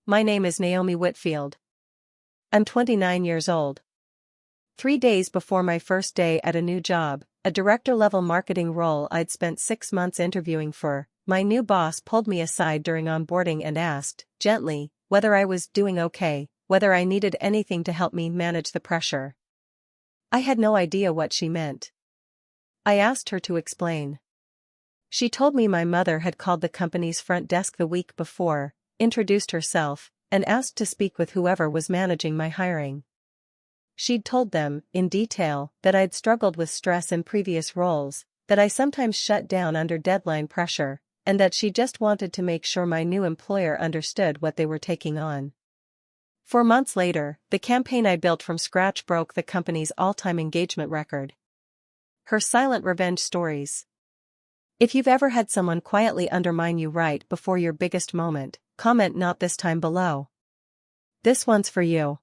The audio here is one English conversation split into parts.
My name is Naomi Whitfield. I'm 29 years old. 3 days before my first day at a new job, a director-level marketing role I'd spent 6 months interviewing for, my new boss pulled me aside during onboarding and asked, gently, whether I was doing okay, whether I needed anything to help me manage the pressure. I had no idea what she meant. I asked her to explain. She told me my mother had called the company's front desk the week before, introduced herself, and asked to speak with whoever was managing my hiring. She'd told them, in detail, that I'd struggled with stress in previous roles, that I sometimes shut down under deadline pressure, and that she just wanted to make sure my new employer understood what they were taking on. 4 months later, the campaign I built from scratch broke the company's all-time engagement record. Her silent revenge stories. If you've ever had someone quietly undermine you right before your biggest moment, comment "not this time" below. This one's for you.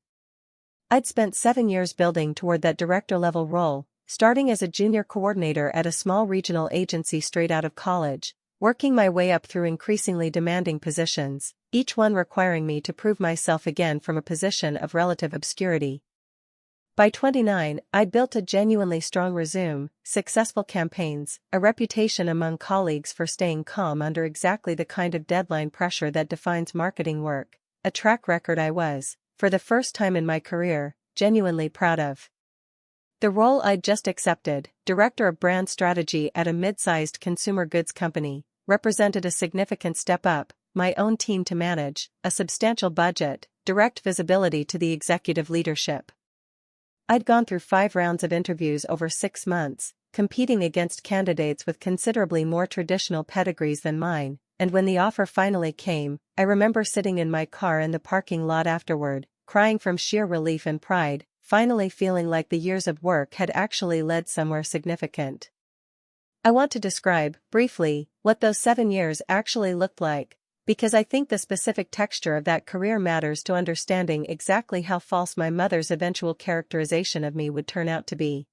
I'd spent 7 years building toward that director-level role, starting as a junior coordinator at a small regional agency straight out of college, working my way up through increasingly demanding positions, each one requiring me to prove myself again from a position of relative obscurity. By 29, I'd built a genuinely strong resume, successful campaigns, a reputation among colleagues for staying calm under exactly the kind of deadline pressure that defines marketing work, a track record I was, for the first time in my career, genuinely proud of. The role I'd just accepted, Director of Brand Strategy at a mid-sized consumer goods company, represented a significant step up, my own team to manage, a substantial budget, direct visibility to the executive leadership. I'd gone through 5 rounds of interviews over 6 months, competing against candidates with considerably more traditional pedigrees than mine, and when the offer finally came, I remember sitting in my car in the parking lot afterward, crying from sheer relief and pride, finally feeling like the years of work had actually led somewhere significant. I want to describe, briefly, what those 7 years actually looked like, because I think the specific texture of that career matters to understanding exactly how false my mother's eventual characterization of me would turn out to be.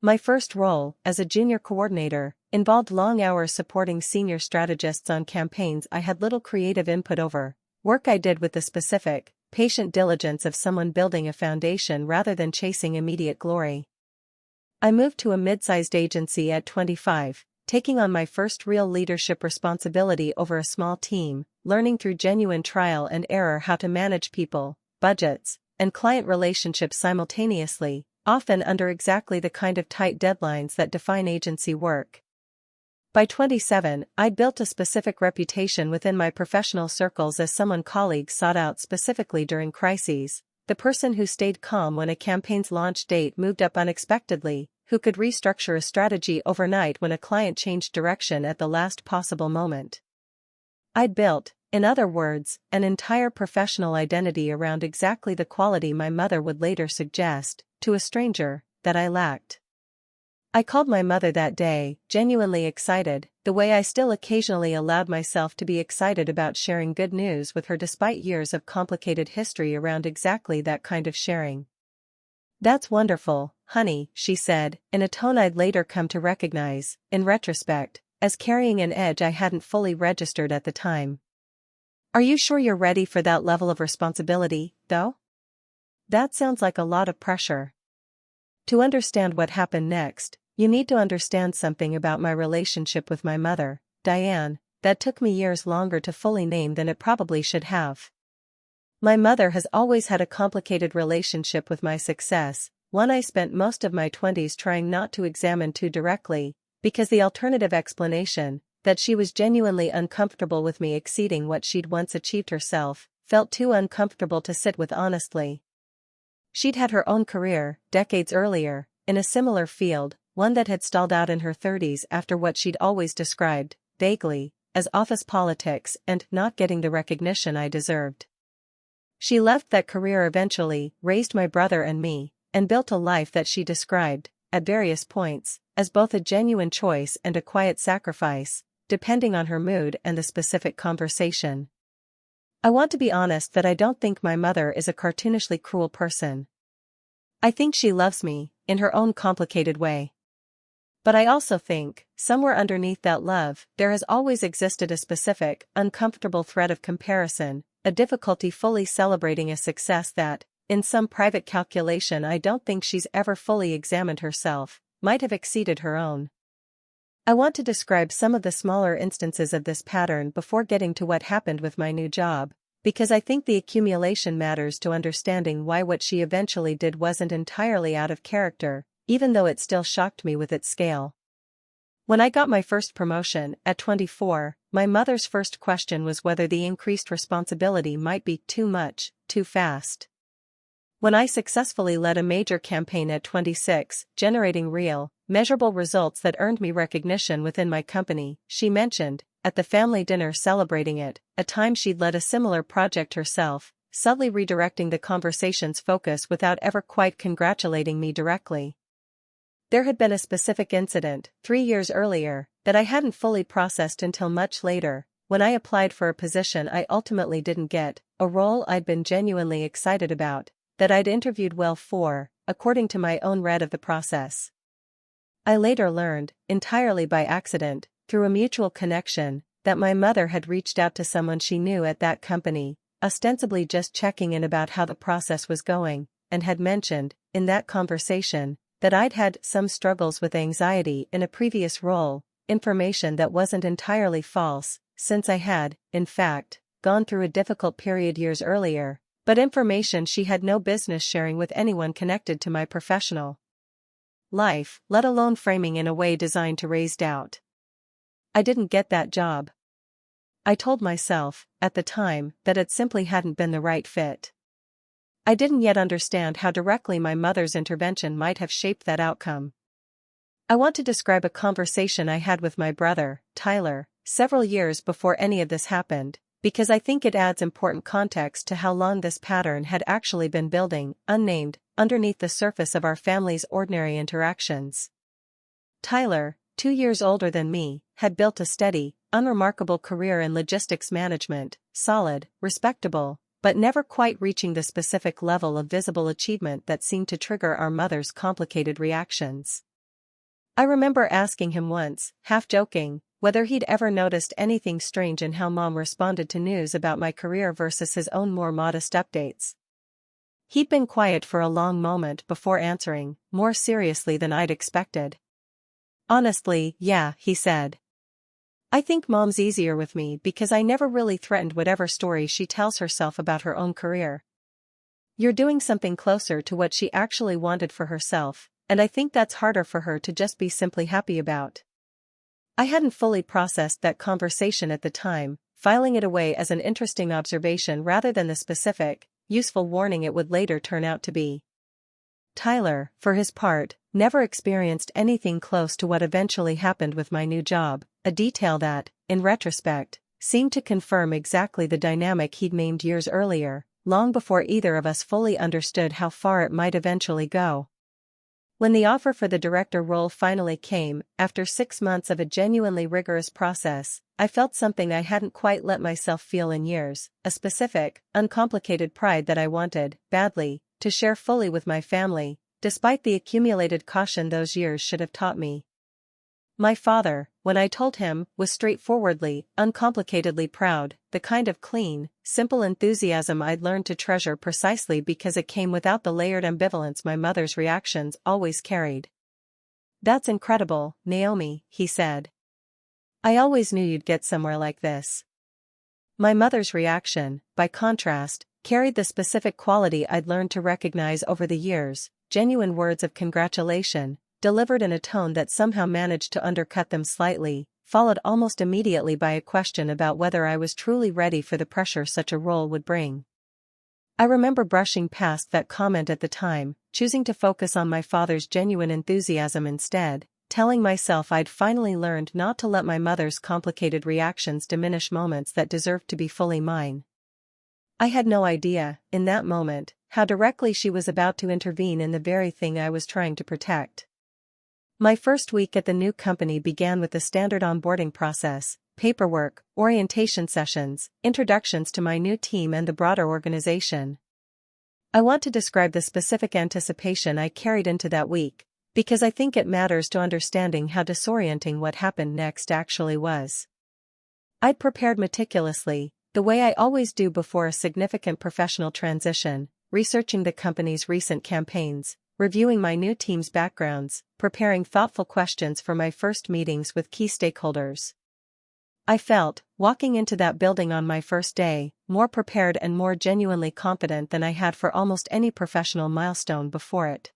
My first role, as a junior coordinator, involved long hours supporting senior strategists on campaigns I had little creative input over, work I did with the specific, patient diligence of someone building a foundation rather than chasing immediate glory. I moved to a mid-sized agency at 25, taking on my first real leadership responsibility over a small team, learning through genuine trial and error how to manage people, budgets, and client relationships simultaneously, often under exactly the kind of tight deadlines that define agency work. By 27, I'd built a specific reputation within my professional circles as someone colleagues sought out specifically during crises, the person who stayed calm when a campaign's launch date moved up unexpectedly, who could restructure a strategy overnight when a client changed direction at the last possible moment. I'd built, in other words, an entire professional identity around exactly the quality my mother would later suggest, to a stranger, that I lacked. I called my mother that day, genuinely excited, the way I still occasionally allowed myself to be excited about sharing good news with her despite years of complicated history around exactly that kind of sharing. "That's wonderful, honey," she said, in a tone I'd later come to recognize, in retrospect, as carrying an edge I hadn't fully registered at the time. "Are you sure you're ready for that level of responsibility, though? That sounds like a lot of pressure." To understand what happened next, you need to understand something about my relationship with my mother, Diane, that took me years longer to fully name than it probably should have. My mother has always had a complicated relationship with my success, one I spent most of my 20s trying not to examine too directly, because the alternative explanation, that she was genuinely uncomfortable with me exceeding what she'd once achieved herself, felt too uncomfortable to sit with honestly. She'd had her own career, decades earlier, in a similar field, one that had stalled out in her 30s after what she'd always described, vaguely, as office politics and not getting the recognition I deserved. She left that career eventually, raised my brother and me, and built a life that she described, at various points, as both a genuine choice and a quiet sacrifice, depending on her mood and the specific conversation. I want to be honest that I don't think my mother is a cartoonishly cruel person. I think she loves me, in her own complicated way. But I also think, somewhere underneath that love, there has always existed a specific, uncomfortable thread of comparison, a difficulty fully celebrating a success that, in some private calculation I don't think she's ever fully examined herself, might have exceeded her own. I want to describe some of the smaller instances of this pattern before getting to what happened with my new job, because I think the accumulation matters to understanding why what she eventually did wasn't entirely out of character, even though it still shocked me with its scale. When I got my first promotion, at 24, my mother's first question was whether the increased responsibility might be too much, too fast. When I successfully led a major campaign at 26, generating real, measurable results that earned me recognition within my company, she mentioned, at the family dinner celebrating it, a time she'd led a similar project herself, subtly redirecting the conversation's focus without ever quite congratulating me directly. There had been a specific incident, 3 years earlier, that I hadn't fully processed until much later, when I applied for a position I ultimately didn't get, a role I'd been genuinely excited about, that I'd interviewed well for, according to my own read of the process. I later learned, entirely by accident, through a mutual connection, that my mother had reached out to someone she knew at that company, ostensibly just checking in about how the process was going, and had mentioned, in that conversation, that I'd had some struggles with anxiety in a previous role, information that wasn't entirely false, since I had, in fact, gone through a difficult period years earlier, but information she had no business sharing with anyone connected to my professional life, let alone framing in a way designed to raise doubt. I didn't get that job. I told myself, at the time, that it simply hadn't been the right fit. I didn't yet understand how directly my mother's intervention might have shaped that outcome. I want to describe a conversation I had with my brother, Tyler, several years before any of this happened, because I think it adds important context to how long this pattern had actually been building, unnamed, underneath the surface of our family's ordinary interactions. Tyler, 2 years older than me, had built a steady, unremarkable career in logistics management, solid, respectable, but never quite reaching the specific level of visible achievement that seemed to trigger our mother's complicated reactions. I remember asking him once, half joking, whether he'd ever noticed anything strange in how Mom responded to news about my career versus his own more modest updates. He'd been quiet for a long moment before answering, more seriously than I'd expected. Honestly, yeah, he said. I think Mom's easier with me because I never really threatened whatever story she tells herself about her own career. You're doing something closer to what she actually wanted for herself, and I think that's harder for her to just be simply happy about. I hadn't fully processed that conversation at the time, filing it away as an interesting observation rather than the specific, useful warning it would later turn out to be. Tyler, for his part, never experienced anything close to what eventually happened with my new job, a detail that, in retrospect, seemed to confirm exactly the dynamic he'd named years earlier, long before either of us fully understood how far it might eventually go. When the offer for the director role finally came, after 6 months of a genuinely rigorous process, I felt something I hadn't quite let myself feel in years, a specific, uncomplicated pride that I wanted, badly, to share fully with my family, despite the accumulated caution those years should have taught me. My father, when I told him, was straightforwardly, uncomplicatedly proud, the kind of clean, simple enthusiasm I'd learned to treasure precisely because it came without the layered ambivalence my mother's reactions always carried. "That's incredible, Naomi," he said. "I always knew you'd get somewhere like this." My mother's reaction, by contrast, carried the specific quality I'd learned to recognize over the years, genuine words of congratulation, delivered in a tone that somehow managed to undercut them slightly, followed almost immediately by a question about whether I was truly ready for the pressure such a role would bring. I remember brushing past that comment at the time, choosing to focus on my father's genuine enthusiasm instead, telling myself I'd finally learned not to let my mother's complicated reactions diminish moments that deserved to be fully mine. I had no idea, in that moment, how directly she was about to intervene in the very thing I was trying to protect. My first week at the new company began with the standard onboarding process, paperwork, orientation sessions, introductions to my new team and the broader organization. I want to describe the specific anticipation I carried into that week, because I think it matters to understanding how disorienting what happened next actually was. I'd prepared meticulously, The way I always do before a significant professional transition, researching the company's recent campaigns, reviewing my new team's backgrounds, preparing thoughtful questions for my first meetings with key stakeholders. I felt, walking into that building on my first day, more prepared and more genuinely confident than I had for almost any professional milestone before it.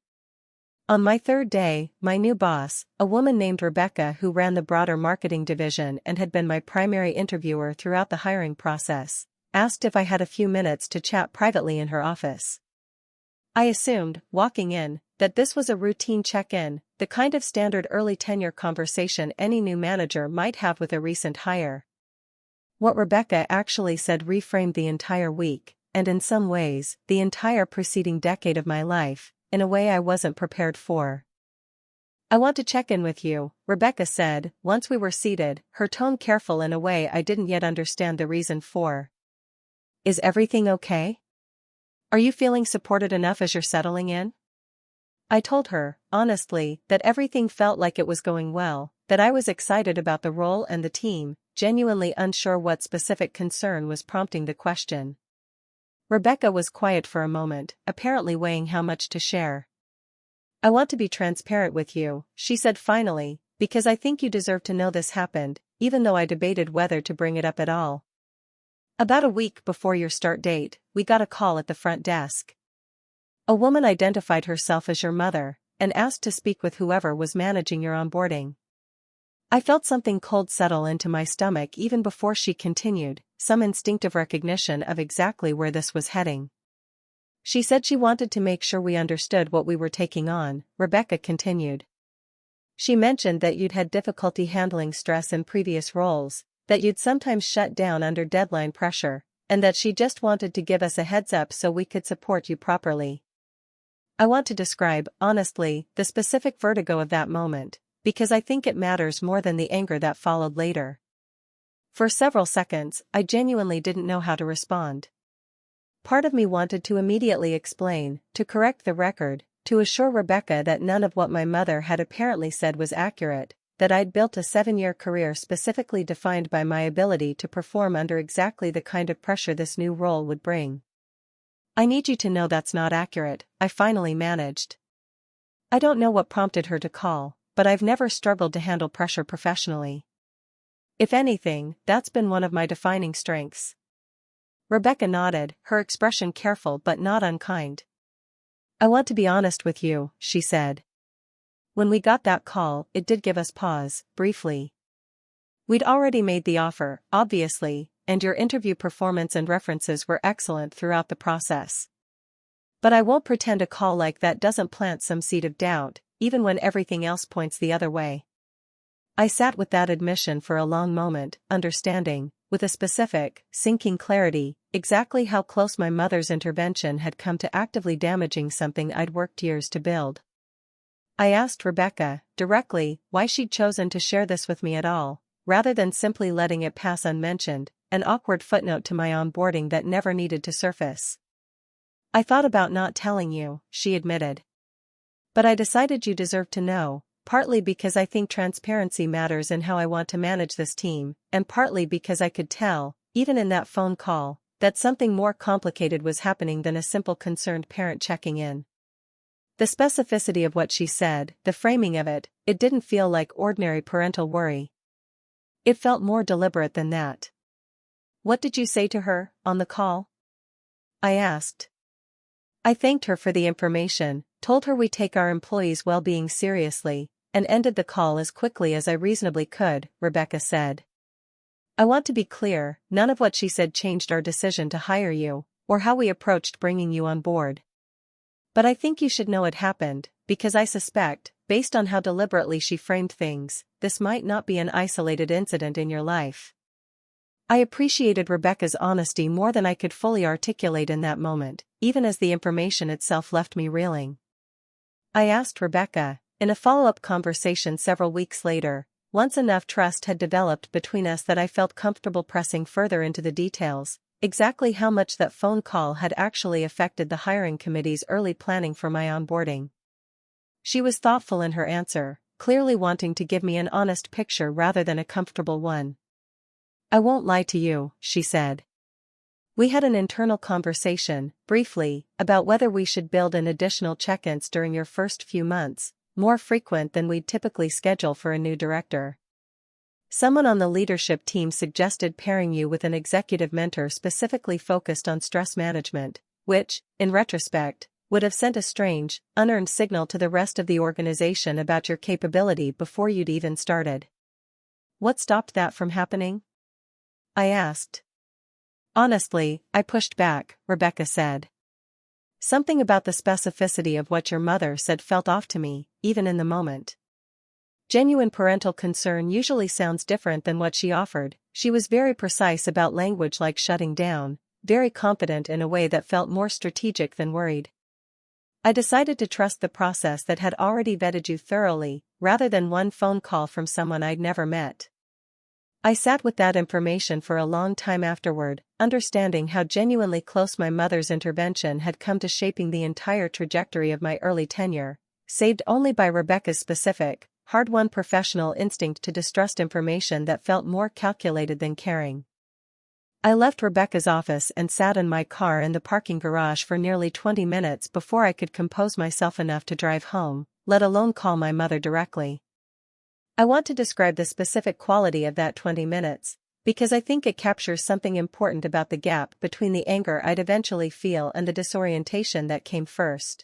On my third day, my new boss, a woman named Rebecca who ran the broader marketing division and had been my primary interviewer throughout the hiring process, asked if I had a few minutes to chat privately in her office. I assumed, walking in, that this was a routine check-in, the kind of standard early tenure conversation any new manager might have with a recent hire. What Rebecca actually said reframed the entire week, and in some ways, the entire preceding decade of my life, in a way I wasn't prepared for. "I want to check in with you," Rebecca said, once we were seated, her tone careful in a way I didn't yet understand the reason for. "Is everything okay? Are you feeling supported enough as you're settling in?" I told her, honestly, that everything felt like it was going well, that I was excited about the role and the team, genuinely unsure what specific concern was prompting the question. Rebecca was quiet for a moment, apparently weighing how much to share. "I want to be transparent with you," she said finally, "because I think you deserve to know this happened, even though I debated whether to bring it up at all. About a week before your start date, we got a call at the front desk. A woman identified herself as your mother, and asked to speak with whoever was managing your onboarding." I felt something cold settle into my stomach even before she continued, some instinctive recognition of exactly where this was heading. "She said she wanted to make sure we understood what we were taking on," Rebecca continued. "She mentioned that you'd had difficulty handling stress in previous roles, that you'd sometimes shut down under deadline pressure, and that she just wanted to give us a heads up so we could support you properly." I want to describe, honestly, the specific vertigo of that moment, because I think it matters more than the anger that followed later. For several seconds, I genuinely didn't know how to respond. Part of me wanted to immediately explain, to correct the record, to assure Rebecca that none of what my mother had apparently said was accurate, that I'd built a 7-year career specifically defined by my ability to perform under exactly the kind of pressure this new role would bring. "I need you to know that's not accurate," I finally managed. I don't know what prompted her to call, but I've never struggled to handle pressure professionally. If anything, that's been one of my defining strengths. Rebecca nodded, her expression careful but not unkind. "I want to be honest with you," she said. "When we got that call, it did give us pause, briefly. We'd already made the offer, obviously, and your interview performance and references were excellent throughout the process. But I won't pretend a call like that doesn't plant some seed of doubt, even when everything else points the other way." I sat with that admission for a long moment, understanding, with a specific, sinking clarity, exactly how close my mother's intervention had come to actively damaging something I'd worked years to build. I asked Rebecca, directly, why she'd chosen to share this with me at all, rather than simply letting it pass unmentioned, an awkward footnote to my onboarding that never needed to surface. "I thought about not telling you," she admitted. "But I decided you deserve to know, partly because I think transparency matters in how I want to manage this team, and partly because I could tell, even in that phone call, that something more complicated was happening than a simple concerned parent checking in." The specificity of what she said, the framing of it, it didn't feel like ordinary parental worry. It felt more deliberate than that. "What did you say to her, on the call?" I asked. I thanked her for the information, told her we take our employees' well-being seriously, and ended the call as quickly as I reasonably could, Rebecca said. "I want to be clear, none of what she said changed our decision to hire you, or how we approached bringing you on board. But I think you should know it happened, because I suspect, based on how deliberately she framed things, this might not be an isolated incident in your life." I appreciated Rebecca's honesty more than I could fully articulate in that moment, even as the information itself left me reeling. I asked Rebecca, in a follow-up conversation several weeks later, once enough trust had developed between us that I felt comfortable pressing further into the details, exactly how much that phone call had actually affected the hiring committee's early planning for my onboarding. She was thoughtful in her answer, clearly wanting to give me an honest picture rather than a comfortable one. "I won't lie to you," she said. We had an internal conversation, briefly, about whether we should build in additional check-ins during your first few months, more frequent than we'd typically schedule for a new director. Someone on the leadership team suggested pairing you with an executive mentor specifically focused on stress management, which, in retrospect, would have sent a strange, unearned signal to the rest of the organization about your capability before you'd even started. What stopped that from happening? I asked. Honestly, I pushed back, Rebecca said. Something about the specificity of what your mother said felt off to me, even in the moment. Genuine parental concern usually sounds different than what she offered. She was very precise about language like shutting down, very confident in a way that felt more strategic than worried. I decided to trust the process that had already vetted you thoroughly, rather than one phone call from someone I'd never met. I sat with that information for a long time afterward, understanding how genuinely close my mother's intervention had come to shaping the entire trajectory of my early tenure, saved only by Rebecca's specific, hard-won professional instinct to distrust information that felt more calculated than caring. I left Rebecca's office and sat in my car in the parking garage for nearly 20 minutes before I could compose myself enough to drive home, let alone call my mother directly. I want to describe the specific quality of that 20 minutes, because I think it captures something important about the gap between the anger I'd eventually feel and the disorientation that came first.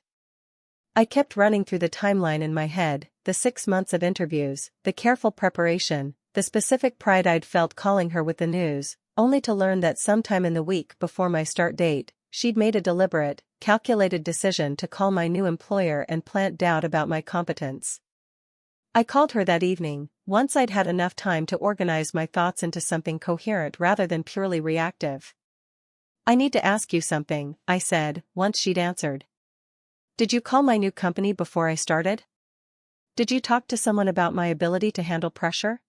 I kept running through the timeline in my head, the 6 months of interviews, the careful preparation, the specific pride I'd felt calling her with the news, only to learn that sometime in the week before my start date, she'd made a deliberate, calculated decision to call my new employer and plant doubt about my competence. I called her that evening, once I'd had enough time to organize my thoughts into something coherent rather than purely reactive. I need to ask you something, I said, once she'd answered. Did you call my new company before I started? Did you talk to someone about my ability to handle pressure?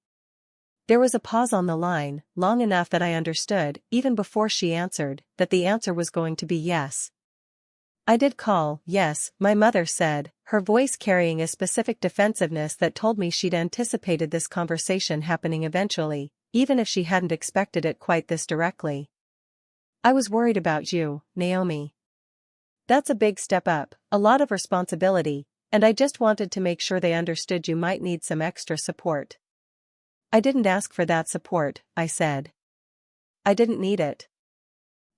There was a pause on the line, long enough that I understood, even before she answered, that the answer was going to be yes. I did call, yes, my mother said, her voice carrying a specific defensiveness that told me she'd anticipated this conversation happening eventually, even if she hadn't expected it quite this directly. I was worried about you, Naomi. That's a big step up, a lot of responsibility, and I just wanted to make sure they understood you might need some extra support. I didn't ask for that support, I said. I didn't need it.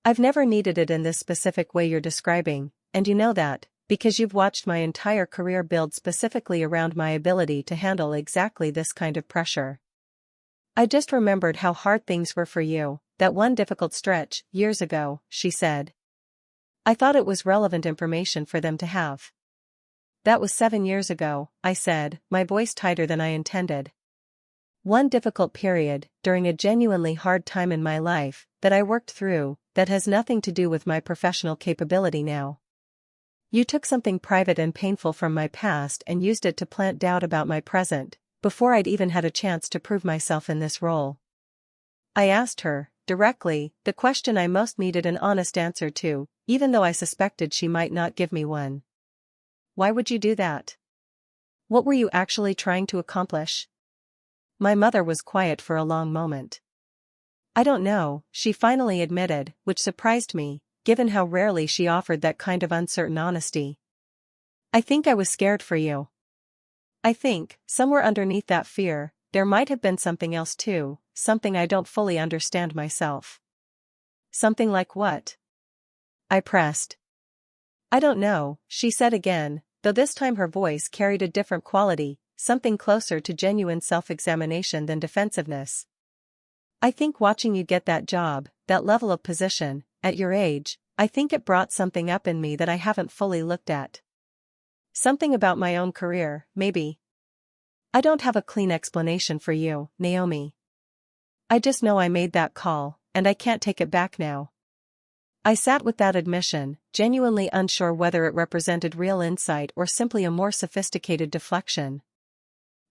I've never needed it in this specific way you're describing, and you know that, because you've watched my entire career build specifically around my ability to handle exactly this kind of pressure. I just remembered how hard things were for you, that one difficult stretch, years ago, she said. I thought it was relevant information for them to have. That was 7 years ago, I said, my voice tighter than I intended. One difficult period, during a genuinely hard time in my life, that I worked through, that has nothing to do with my professional capability now. You took something private and painful from my past and used it to plant doubt about my present, before I'd even had a chance to prove myself in this role. I asked her, directly, the question I most needed an honest answer to, even though I suspected she might not give me one. Why would you do that? What were you actually trying to accomplish? My mother was quiet for a long moment. I don't know, she finally admitted, which surprised me, given how rarely she offered that kind of uncertain honesty. I think I was scared for you. I think, somewhere underneath that fear, there might have been something else too, something I don't fully understand myself. Something like what? I pressed. I don't know, she said again, though this time her voice carried a different quality, something closer to genuine self-examination than defensiveness. I think watching you get that job, that level of position, at your age, I think it brought something up in me that I haven't fully looked at. Something about my own career, maybe. I don't have a clean explanation for you, Naomi. I just know I made that call, and I can't take it back now. I sat with that admission, genuinely unsure whether it represented real insight or simply a more sophisticated deflection.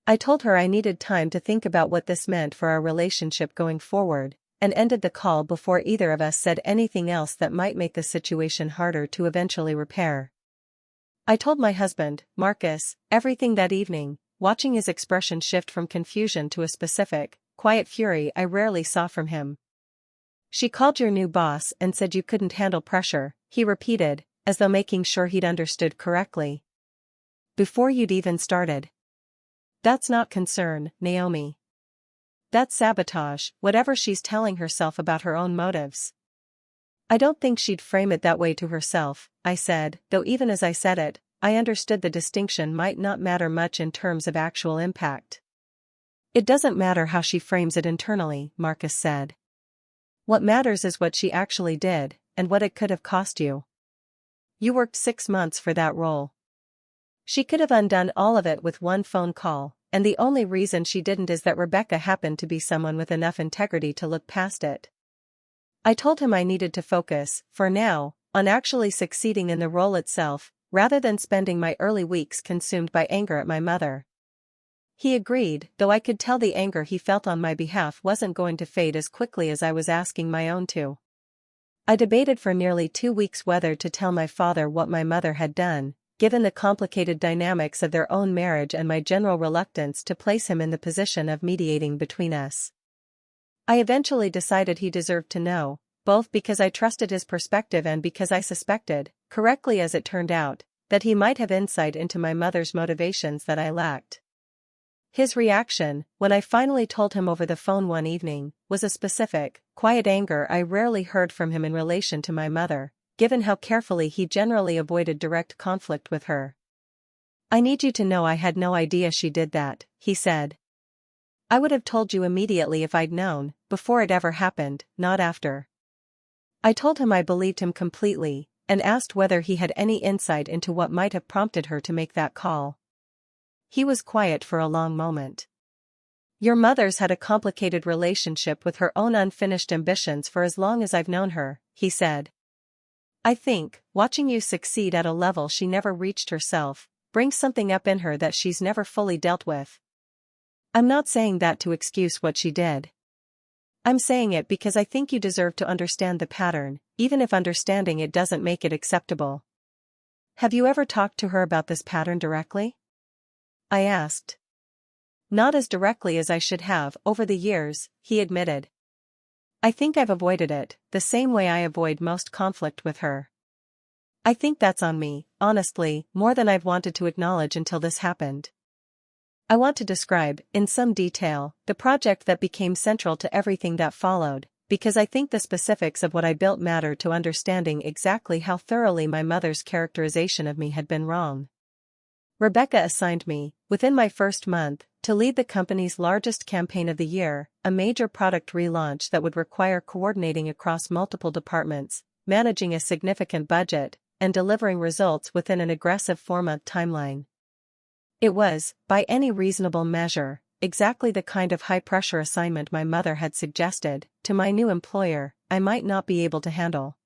I told her I needed time to think about what this meant for our relationship going forward, and ended the call before either of us said anything else that might make the situation harder to eventually repair. I told my husband, Marcus, everything that evening, watching his expression shift from confusion to a specific, quiet fury I rarely saw from him. She called your new boss and said you couldn't handle pressure, he repeated, as though making sure he'd understood correctly. Before you'd even started. That's not concern, Naomi. That's sabotage, whatever she's telling herself about her own motives. I don't think she'd frame it that way to herself, I said, though even as I said it, I understood the distinction might not matter much in terms of actual impact. It doesn't matter how she frames it internally, Marcus said. What matters is what she actually did, and what it could have cost you. You worked 6 months for that role. She could have undone all of it with one phone call, and the only reason she didn't is that Rebecca happened to be someone with enough integrity to look past it. I told him I needed to focus, for now, on actually succeeding in the role itself, rather than spending my early weeks consumed by anger at my mother. He agreed, though I could tell the anger he felt on my behalf wasn't going to fade as quickly as I was asking my own to. I debated for nearly 2 weeks whether to tell my father what my mother had done, given the complicated dynamics of their own marriage and my general reluctance to place him in the position of mediating between us. I eventually decided he deserved to know, both because I trusted his perspective and because I suspected, correctly as it turned out, that he might have insight into my mother's motivations that I lacked. His reaction, when I finally told him over the phone one evening, was a specific, quiet anger I rarely heard from him in relation to my mother, given how carefully he generally avoided direct conflict with her. I need you to know I had no idea she did that, he said. I would have told you immediately if I'd known, before it ever happened, not after. I told him I believed him completely, and asked whether he had any insight into what might have prompted her to make that call. He was quiet for a long moment. Your mother's had a complicated relationship with her own unfinished ambitions for as long as I've known her, he said. I think, watching you succeed at a level she never reached herself, brings something up in her that she's never fully dealt with. I'm not saying that to excuse what she did. I'm saying it because I think you deserve to understand the pattern, even if understanding it doesn't make it acceptable. Have you ever talked to her about this pattern directly? I asked. Not as directly as I should have over the years, he admitted. I think I've avoided it, the same way I avoid most conflict with her. I think that's on me, honestly, more than I've wanted to acknowledge until this happened. I want to describe, in some detail, the project that became central to everything that followed, because I think the specifics of what I built matter to understanding exactly how thoroughly my mother's characterization of me had been wrong. Rebecca assigned me, within my first month, to lead the company's largest campaign of the year, a major product relaunch that would require coordinating across multiple departments, managing a significant budget, and delivering results within an aggressive 4-month timeline. It was, by any reasonable measure, exactly the kind of high-pressure assignment my mother had suggested, to my new employer, I might not be able to handle.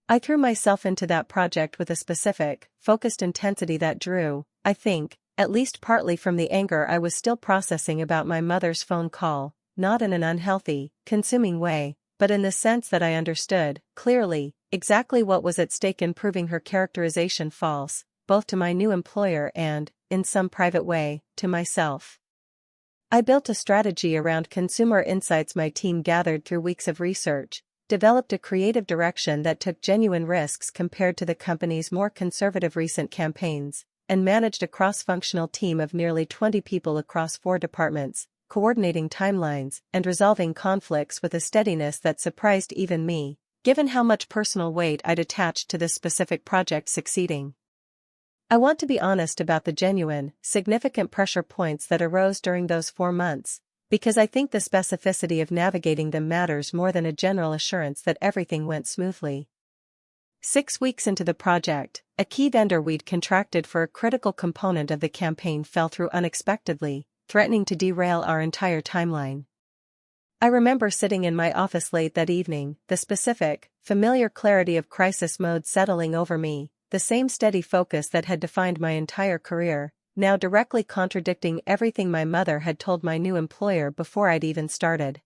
I threw myself into that project with a specific, focused intensity that drew, I think, at least partly from the anger I was still processing about my mother's phone call, not in an unhealthy, consuming way, but in the sense that I understood, clearly, exactly what was at stake in proving her characterization false, both to my new employer and, in some private way, to myself. I built a strategy around consumer insights my team gathered through weeks of research, developed a creative direction that took genuine risks compared to the company's more conservative recent campaigns, and managed a cross-functional team of nearly 20 people across 4 departments, coordinating timelines and resolving conflicts with a steadiness that surprised even me, given how much personal weight I'd attached to this specific project succeeding. I want to be honest about the genuine, significant pressure points that arose during those 4 months, because I think the specificity of navigating them matters more than a general assurance that everything went smoothly. 6 weeks into the project, a key vendor we'd contracted for a critical component of the campaign fell through unexpectedly, threatening to derail our entire timeline. I remember sitting in my office late that evening, the specific, familiar clarity of crisis mode settling over me, the same steady focus that had defined my entire career, now directly contradicting everything my mother had told my new employer before I'd even started.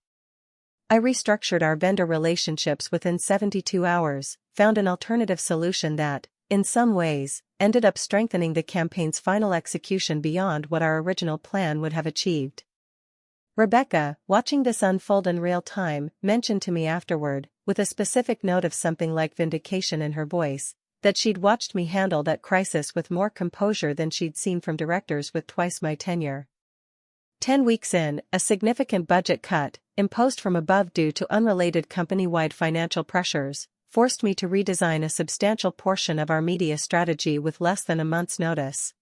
I restructured our vendor relationships within 72 hours, found an alternative solution that, in some ways, ended up strengthening the campaign's final execution beyond what our original plan would have achieved. Rebecca, watching this unfold in real time, mentioned to me afterward, with a specific note of something like vindication in her voice, that she'd watched me handle that crisis with more composure than she'd seen from directors with twice my tenure. 10 weeks in, a significant budget cut, imposed from above due to unrelated company-wide financial pressures, forced me to redesign a substantial portion of our media strategy with less than a month's notice.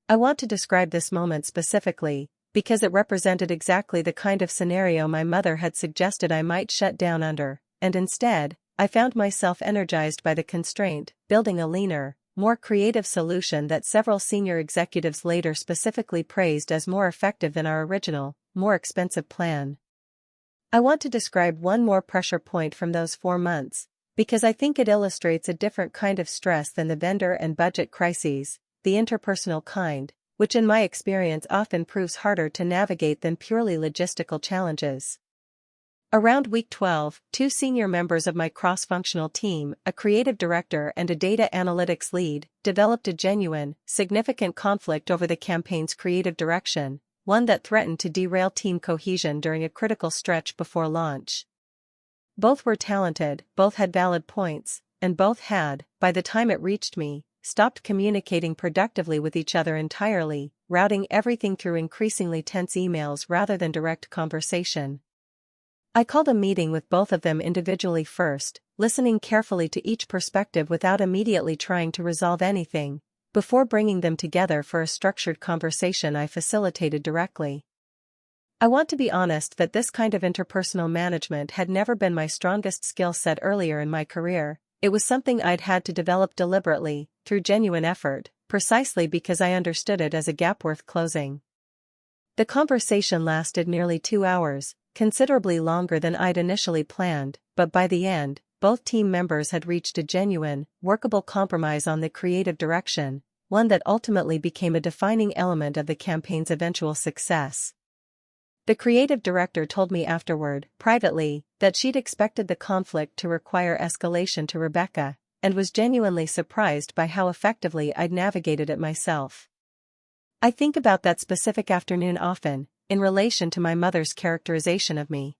I want to describe this moment specifically, because it represented exactly the kind of scenario my mother had suggested I might shut down under, and instead, I found myself energized by the constraint, building a leaner, more creative solution that several senior executives later specifically praised as more effective than our original, more expensive plan. I want to describe one more pressure point from those 4 months, because I think it illustrates a different kind of stress than the vendor and budget crises, the interpersonal kind, which in my experience often proves harder to navigate than purely logistical challenges. Around week 12, 2 senior members of my cross-functional team, a creative director and a data analytics lead, developed a genuine, significant conflict over the campaign's creative direction, one that threatened to derail team cohesion during a critical stretch before launch. Both were talented, both had valid points, and both had, by the time it reached me, stopped communicating productively with each other entirely, routing everything through increasingly tense emails rather than direct conversation. I called a meeting with both of them individually first, listening carefully to each perspective without immediately trying to resolve anything, before bringing them together for a structured conversation I facilitated directly. I want to be honest that this kind of interpersonal management had never been my strongest skill set earlier in my career. It was something I'd had to develop deliberately, through genuine effort, precisely because I understood it as a gap worth closing. The conversation lasted nearly 2 hours, considerably longer than I'd initially planned, but by the end, both team members had reached a genuine, workable compromise on the creative direction, one that ultimately became a defining element of the campaign's eventual success. The creative director told me afterward, privately, that she'd expected the conflict to require escalation to Rebecca, and was genuinely surprised by how effectively I'd navigated it myself. I think about that specific afternoon often, in relation to my mother's characterization of me.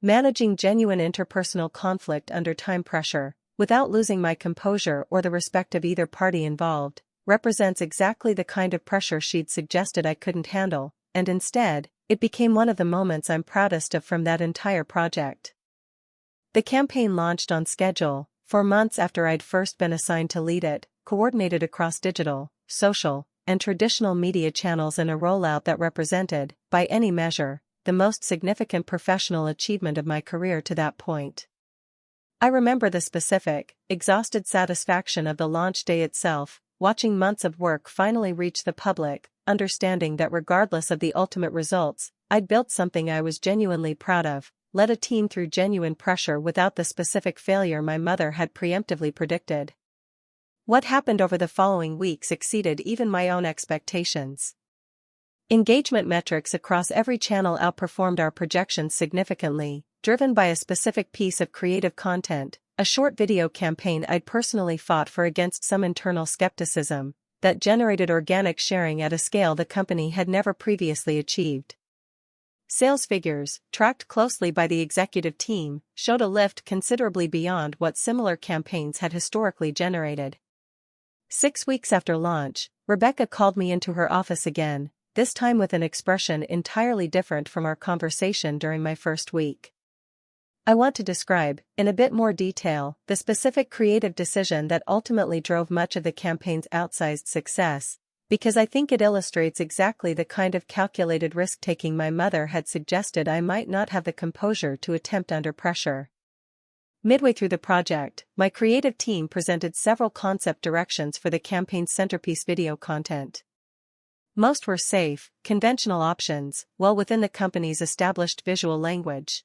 Managing genuine interpersonal conflict under time pressure, without losing my composure or the respect of either party involved, represents exactly the kind of pressure she'd suggested I couldn't handle, and instead, it became one of the moments I'm proudest of from that entire project. The campaign launched on schedule, 4 months after I'd first been assigned to lead it, coordinated across digital, social, and traditional media channels in a rollout that represented, by any measure, the most significant professional achievement of my career to that point. I remember the specific, exhausted satisfaction of the launch day itself, watching months of work finally reach the public, understanding that regardless of the ultimate results, I'd built something I was genuinely proud of, led a team through genuine pressure without the specific failure my mother had preemptively predicted. What happened over the following weeks exceeded even my own expectations. Engagement metrics across every channel outperformed our projections significantly, driven by a specific piece of creative content, a short video campaign I'd personally fought for against some internal skepticism, that generated organic sharing at a scale the company had never previously achieved. Sales figures, tracked closely by the executive team, showed a lift considerably beyond what similar campaigns had historically generated. 6 weeks after launch, Rebecca called me into her office again, this time with an expression entirely different from our conversation during my first week. I want to describe, in a bit more detail, the specific creative decision that ultimately drove much of the campaign's outsized success, because I think it illustrates exactly the kind of calculated risk-taking my mother had suggested I might not have the composure to attempt under pressure. Midway through the project, my creative team presented several concept directions for the campaign's centerpiece video content. Most were safe, conventional options, well within the company's established visual language.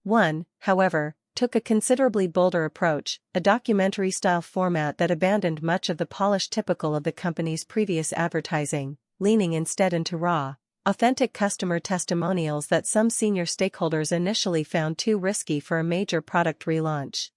One, however, took a considerably bolder approach, a documentary-style format that abandoned much of the polish typical of the company's previous advertising, leaning instead into raw, authentic customer testimonials that some senior stakeholders initially found too risky for a major product relaunch.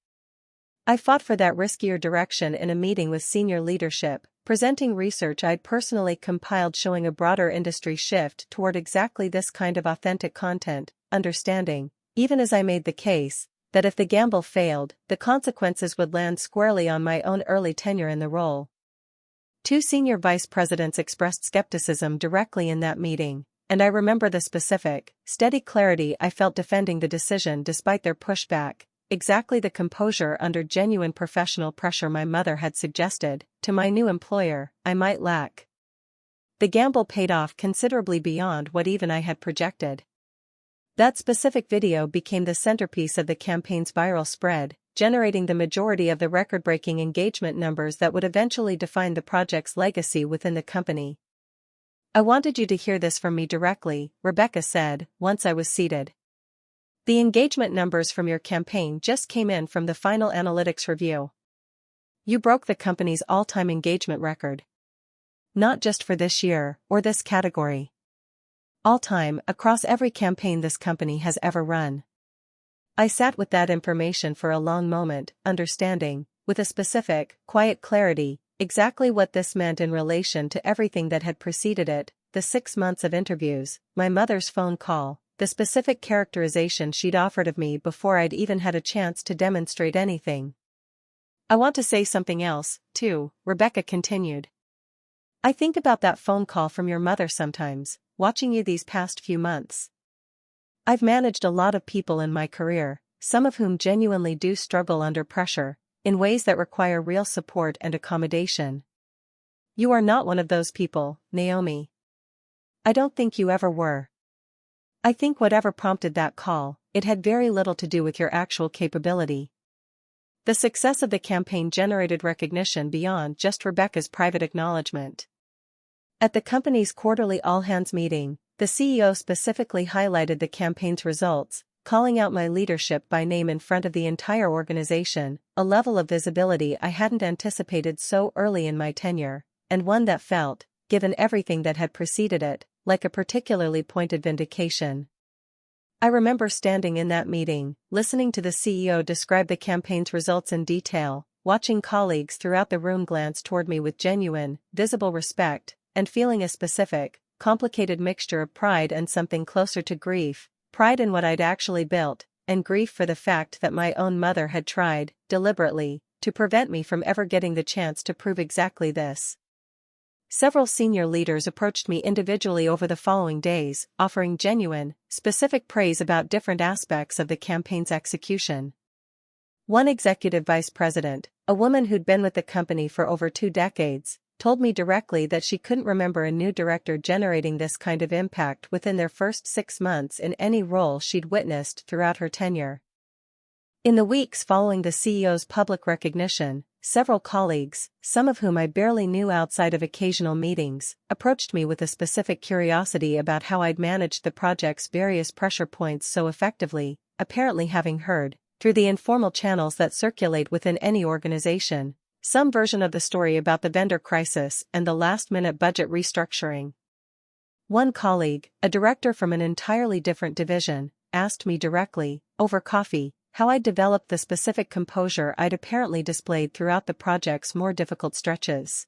I fought for that riskier direction in a meeting with senior leadership, presenting research I'd personally compiled showing a broader industry shift toward exactly this kind of authentic content, understanding, even as I made the case, that if the gamble failed, the consequences would land squarely on my own early tenure in the role. Two senior vice presidents expressed skepticism directly in that meeting, and I remember the specific, steady clarity I felt defending the decision despite their pushback, exactly the composure under genuine professional pressure my mother had suggested, to my new employer, I might lack. The gamble paid off considerably beyond what even I had projected. That specific video became the centerpiece of the campaign's viral spread, generating the majority of the record-breaking engagement numbers that would eventually define the project's legacy within the company. "I wanted you to hear this from me directly," Rebecca said, once I was seated. "The engagement numbers from your campaign just came in from the final analytics review. You broke the company's all-time engagement record. Not just for this year, or this category. All-time, across every campaign this company has ever run." I sat with that information for a long moment, understanding, with a specific, quiet clarity, exactly what this meant in relation to everything that had preceded it, the 6 months of interviews, my mother's phone call, the specific characterization she'd offered of me before I'd even had a chance to demonstrate anything. "I want to say something else, too," Rebecca continued. "I think about that phone call from your mother sometimes, watching you these past few months. I've managed a lot of people in my career, some of whom genuinely do struggle under pressure, in ways that require real support and accommodation. You are not one of those people, Naomi. I don't think you ever were. I think whatever prompted that call, it had very little to do with your actual capability." The success of the campaign generated recognition beyond just Rebecca's private acknowledgement. At the company's quarterly all-hands meeting, the CEO specifically highlighted the campaign's results, calling out my leadership by name in front of the entire organization, a level of visibility I hadn't anticipated so early in my tenure, and one that felt, given everything that had preceded it, like a particularly pointed vindication. I remember standing in that meeting, listening to the CEO describe the campaign's results in detail, watching colleagues throughout the room glance toward me with genuine, visible respect, and feeling a specific, complicated mixture of pride and something closer to grief, pride in what I'd actually built, and grief for the fact that my own mother had tried, deliberately, to prevent me from ever getting the chance to prove exactly this. Several senior leaders approached me individually over the following days, offering genuine, specific praise about different aspects of the campaign's execution. One executive vice president, a woman who'd been with the company for over 2 decades, told me directly that she couldn't remember a new director generating this kind of impact within their first 6 months in any role she'd witnessed throughout her tenure. In the weeks following the CEO's public recognition, several colleagues, some of whom I barely knew outside of occasional meetings, approached me with a specific curiosity about how I'd managed the project's various pressure points so effectively, apparently having heard, through the informal channels that circulate within any organization, some version of the story about the vendor crisis and the last-minute budget restructuring. One colleague, a director from an entirely different division, asked me directly, over coffee, how I'd developed the specific composure I'd apparently displayed throughout the project's more difficult stretches.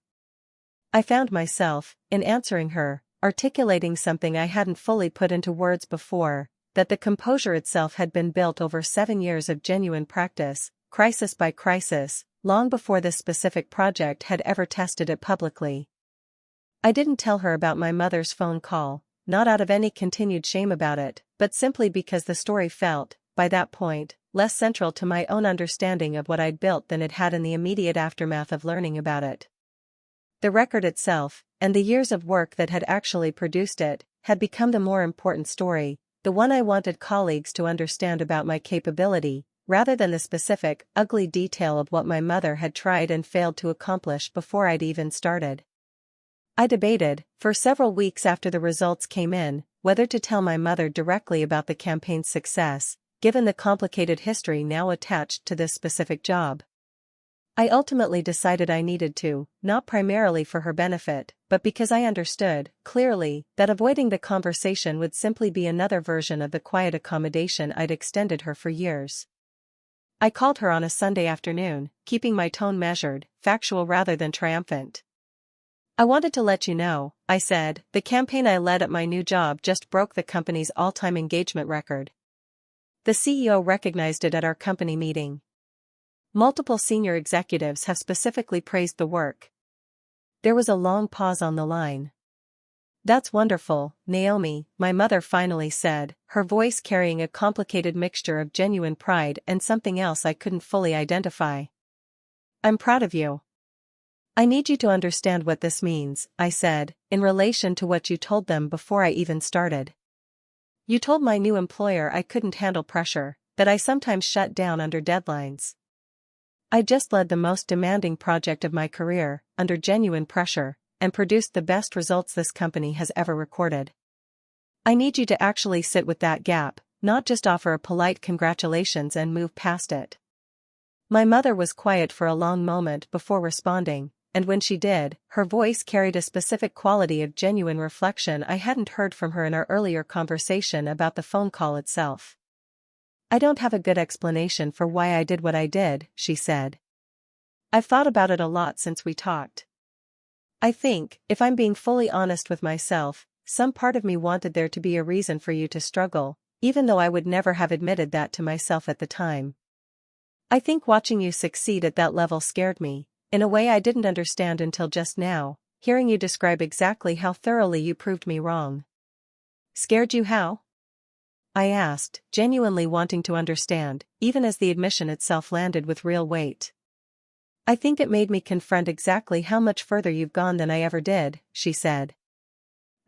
I found myself, in answering her, articulating something I hadn't fully put into words before, that the composure itself had been built over 7 years of genuine practice, crisis by crisis, long before this specific project had ever tested it publicly. I didn't tell her about my mother's phone call, not out of any continued shame about it, but simply because the story felt, by that point, less central to my own understanding of what I'd built than it had in the immediate aftermath of learning about it. The record itself, and the years of work that had actually produced it, had become the more important story, the one I wanted colleagues to understand about my capability, rather than the specific, ugly detail of what my mother had tried and failed to accomplish before I'd even started. I debated, for several weeks after the results came in, whether to tell my mother directly about the campaign's success, given the complicated history now attached to this specific job. I ultimately decided I needed to, not primarily for her benefit, but because I understood, clearly, that avoiding the conversation would simply be another version of the quiet accommodation I'd extended her for years. I called her on a Sunday afternoon, keeping my tone measured, factual rather than triumphant. I wanted to let you know, I said, the campaign I led at my new job just broke the company's all-time engagement record. The CEO recognized it at our company meeting. Multiple senior executives have specifically praised the work. There was a long pause on the line. That's wonderful, Naomi, my mother finally said, her voice carrying a complicated mixture of genuine pride and something else I couldn't fully identify. I'm proud of you. I need you to understand what this means, I said, in relation to what you told them before I even started. You told my new employer I couldn't handle pressure, that I sometimes shut down under deadlines. I just led the most demanding project of my career, under genuine pressure, and produced the best results this company has ever recorded. I need you to actually sit with that gap, not just offer a polite congratulations and move past it. My mother was quiet for a long moment before responding, and when she did, her voice carried a specific quality of genuine reflection I hadn't heard from her in our earlier conversation about the phone call itself. I don't have a good explanation for why I did what I did, she said. I've thought about it a lot since we talked. I think, if I'm being fully honest with myself, some part of me wanted there to be a reason for you to struggle, even though I would never have admitted that to myself at the time. I think watching you succeed at that level scared me, in a way I didn't understand until just now, hearing you describe exactly how thoroughly you proved me wrong. Scared you how? I asked, genuinely wanting to understand, even as the admission itself landed with real weight. I think it made me confront exactly how much further you've gone than I ever did, she said.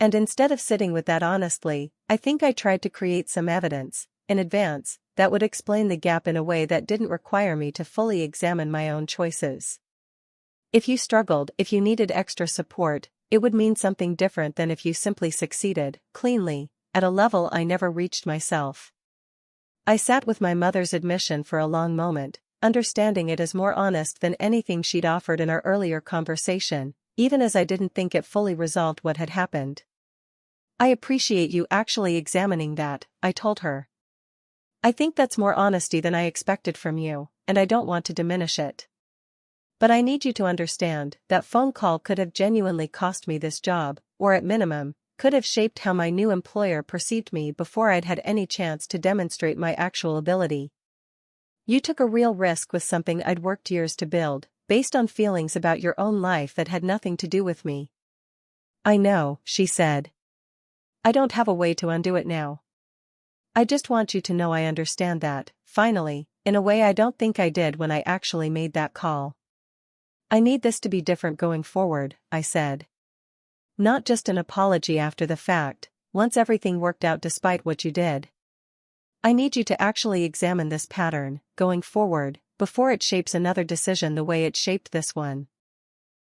And instead of sitting with that honestly, I think I tried to create some evidence, in advance, that would explain the gap in a way that didn't require me to fully examine my own choices. If you struggled, if you needed extra support, it would mean something different than if you simply succeeded, cleanly, at a level I never reached myself. I sat with my mother's admission for a long moment, understanding it as more honest than anything she'd offered in our earlier conversation, even as I didn't think it fully resolved what had happened. I appreciate you actually examining that, I told her. I think that's more honesty than I expected from you, and I don't want to diminish it. But I need you to understand, that phone call could have genuinely cost me this job, or at minimum, could have shaped how my new employer perceived me before I'd had any chance to demonstrate my actual ability. You took a real risk with something I'd worked years to build, based on feelings about your own life that had nothing to do with me. I know, she said. I don't have a way to undo it now. I just want you to know I understand that, finally, in a way I don't think I did when I actually made that call. I need this to be different going forward, I said. Not just an apology after the fact, once everything worked out despite what you did. I need you to actually examine this pattern, going forward, before it shapes another decision the way it shaped this one.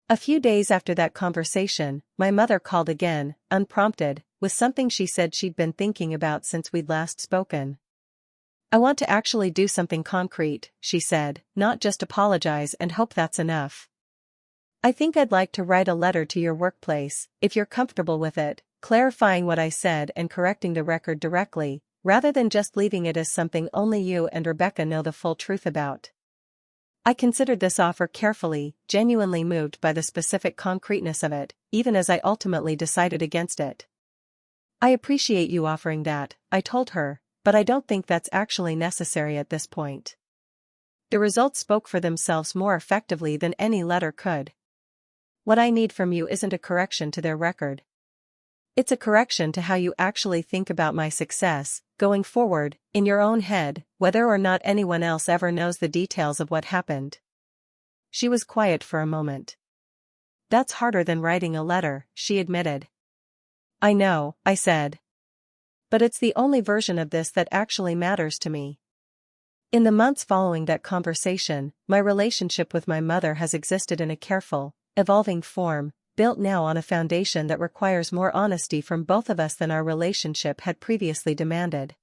A few days after that conversation, my mother called again, unprompted, with something she said she'd been thinking about since we'd last spoken. I want to actually do something concrete, she said, not just apologize and hope that's enough. I think I'd like to write a letter to your workplace, if you're comfortable with it, clarifying what I said and correcting the record directly, rather than just leaving it as something only you and Rebecca know the full truth about. I considered this offer carefully, genuinely moved by the specific concreteness of it, even as I ultimately decided against it. I appreciate you offering that, I told her, but I don't think that's actually necessary at this point. The results spoke for themselves more effectively than any letter could. What I need from you isn't a correction to their record. It's a correction to how you actually think about my success, going forward, in your own head, whether or not anyone else ever knows the details of what happened. She was quiet for a moment. That's harder than writing a letter, she admitted. I know, I said. But it's the only version of this that actually matters to me. In the months following that conversation, my relationship with my mother has existed in a careful, evolving form, built now on a foundation that requires more honesty from both of us than our relationship had previously demanded.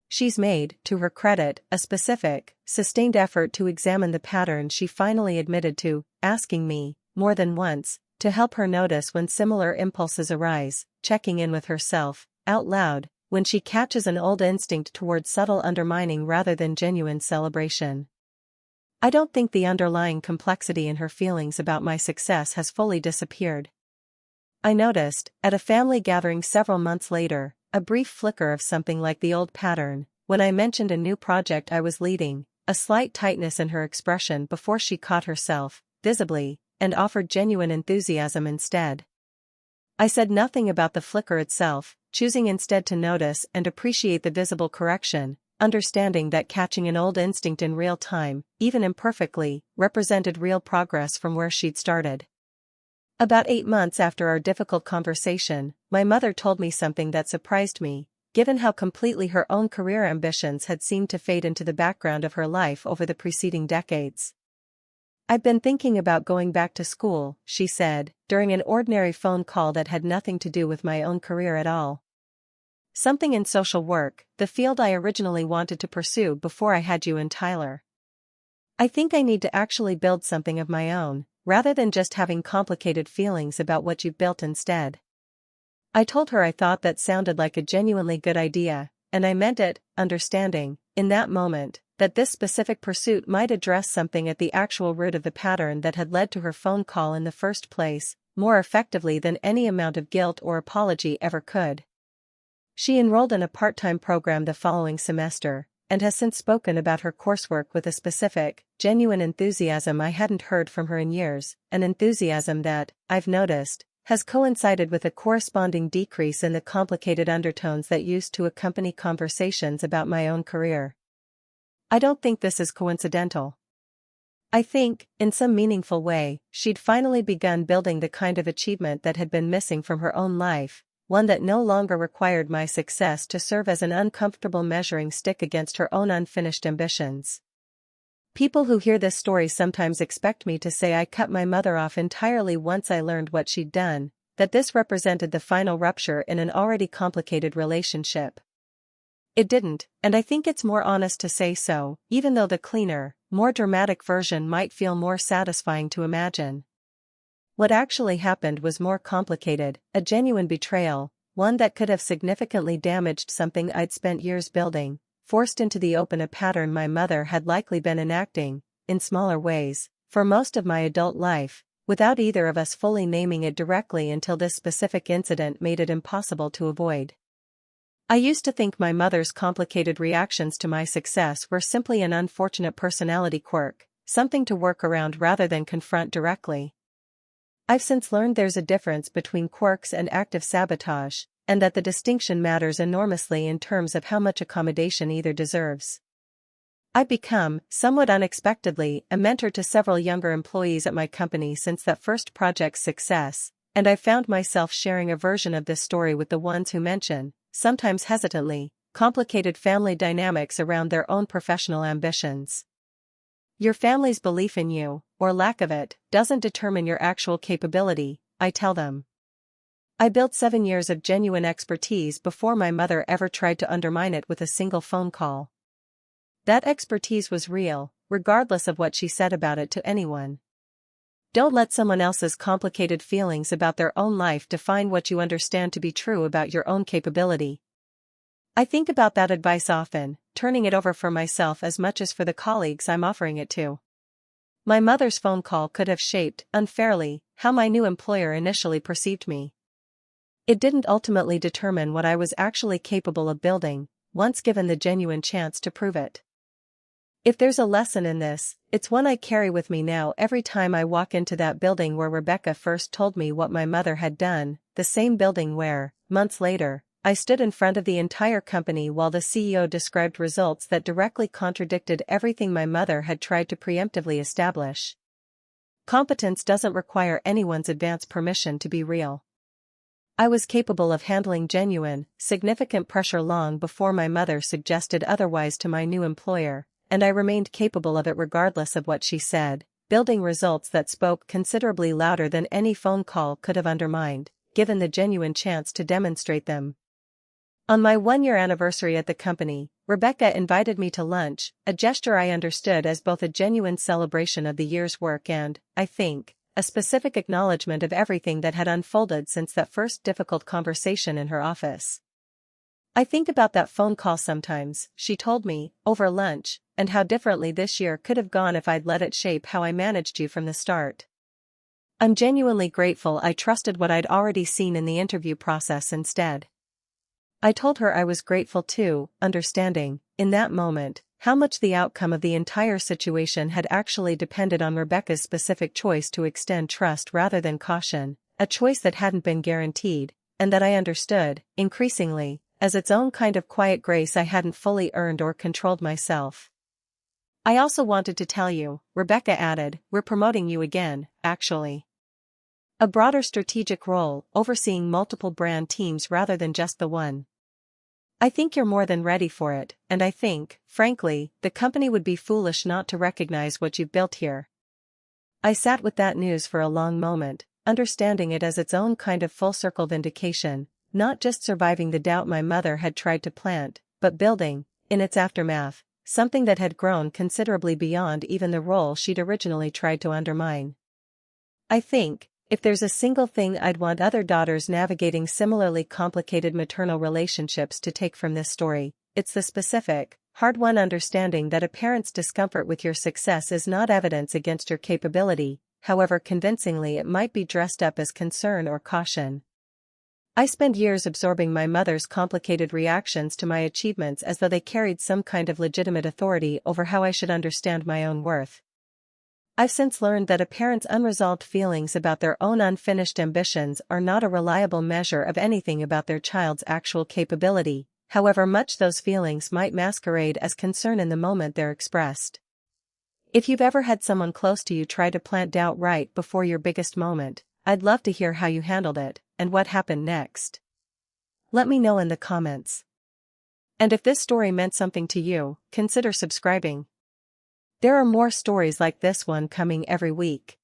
She's made, to her credit, a specific, sustained effort to examine the pattern she finally admitted to, asking me, more than once, to help her notice when similar impulses arise, checking in with herself, out loud, when she catches an old instinct toward subtle undermining rather than genuine celebration. I don't think the underlying complexity in her feelings about my success has fully disappeared. I noticed, at a family gathering several months later, a brief flicker of something like the old pattern, when I mentioned a new project I was leading, a slight tightness in her expression before she caught herself, visibly, and offered genuine enthusiasm instead. I said nothing about the flicker itself, choosing instead to notice and appreciate the visible correction, understanding that catching an old instinct in real time, even imperfectly, represented real progress from where she'd started. About 8 months after our difficult conversation, my mother told me something that surprised me, given how completely her own career ambitions had seemed to fade into the background of her life over the preceding decades. "I've been thinking about going back to school," she said, during an ordinary phone call that had nothing to do with my own career at all. "Something in social work, the field I originally wanted to pursue before I had you and Tyler. I think I need to actually build something of my own, rather than just having complicated feelings about what you've built instead." I told her I thought that sounded like a genuinely good idea, and I meant it, understanding, in that moment, that this specific pursuit might address something at the actual root of the pattern that had led to her phone call in the first place, more effectively than any amount of guilt or apology ever could. She enrolled in a part-time program the following semester, and has since spoken about her coursework with a specific, genuine enthusiasm I hadn't heard from her in years, an enthusiasm that, I've noticed, has coincided with a corresponding decrease in the complicated undertones that used to accompany conversations about my own career. I don't think this is coincidental. I think, in some meaningful way, she'd finally begun building the kind of achievement that had been missing from her own life, one that no longer required my success to serve as an uncomfortable measuring stick against her own unfinished ambitions. People who hear this story sometimes expect me to say I cut my mother off entirely once I learned what she'd done, that this represented the final rupture in an already complicated relationship. It didn't, and I think it's more honest to say so, even though the cleaner, more dramatic version might feel more satisfying to imagine. What actually happened was more complicated, a genuine betrayal, one that could have significantly damaged something I'd spent years building, forced into the open a pattern my mother had likely been enacting, in smaller ways, for most of my adult life, without either of us fully naming it directly until this specific incident made it impossible to avoid. I used to think my mother's complicated reactions to my success were simply an unfortunate personality quirk, something to work around rather than confront directly. I've since learned there's a difference between quirks and active sabotage, and that the distinction matters enormously in terms of how much accommodation either deserves. I've become, somewhat unexpectedly, a mentor to several younger employees at my company since that first project's success, and I've found myself sharing a version of this story with the ones who mention, sometimes hesitantly, complicated family dynamics around their own professional ambitions. Your family's belief in you, or lack of it, doesn't determine your actual capability, I tell them. I built 7 years of genuine expertise before my mother ever tried to undermine it with a single phone call. That expertise was real, regardless of what she said about it to anyone. Don't let someone else's complicated feelings about their own life define what you understand to be true about your own capability. I think about that advice often, turning it over for myself as much as for the colleagues I'm offering it to. My mother's phone call could have shaped, unfairly, how my new employer initially perceived me. It didn't ultimately determine what I was actually capable of building, once given the genuine chance to prove it. If there's a lesson in this, it's one I carry with me now every time I walk into that building where Rebecca first told me what my mother had done, the same building where, months later, I stood in front of the entire company while the CEO described results that directly contradicted everything my mother had tried to preemptively establish. Competence doesn't require anyone's advance permission to be real. I was capable of handling genuine, significant pressure long before my mother suggested otherwise to my new employer, and I remained capable of it regardless of what she said, building results that spoke considerably louder than any phone call could have undermined, given the genuine chance to demonstrate them. On my 1-year anniversary at the company, Rebecca invited me to lunch, a gesture I understood as both a genuine celebration of the year's work and, I think, a specific acknowledgement of everything that had unfolded since that first difficult conversation in her office. I think about that phone call sometimes, she told me, over lunch, and how differently this year could have gone if I'd let it shape how I managed you from the start. I'm genuinely grateful I trusted what I'd already seen in the interview process instead. I told her I was grateful too, understanding, in that moment, how much the outcome of the entire situation had actually depended on Rebecca's specific choice to extend trust rather than caution, a choice that hadn't been guaranteed, and that I understood, increasingly, as its own kind of quiet grace I hadn't fully earned or controlled myself. I also wanted to tell you, Rebecca added, we're promoting you again, actually. A broader strategic role, overseeing multiple brand teams rather than just the one. I think you're more than ready for it, and I think, frankly, the company would be foolish not to recognize what you've built here. I sat with that news for a long moment, understanding it as its own kind of full-circle vindication, not just surviving the doubt my mother had tried to plant, but building, in its aftermath, something that had grown considerably beyond even the role she'd originally tried to undermine. I think, if there's a single thing I'd want other daughters navigating similarly complicated maternal relationships to take from this story, it's the specific, hard-won understanding that a parent's discomfort with your success is not evidence against your capability, however convincingly it might be dressed up as concern or caution. I spent years absorbing my mother's complicated reactions to my achievements as though they carried some kind of legitimate authority over how I should understand my own worth. I've since learned that a parent's unresolved feelings about their own unfinished ambitions are not a reliable measure of anything about their child's actual capability, however much those feelings might masquerade as concern in the moment they're expressed. If you've ever had someone close to you try to plant doubt right before your biggest moment, I'd love to hear how you handled it, and what happened next. Let me know in the comments. And if this story meant something to you, consider subscribing. There are more stories like this one coming every week.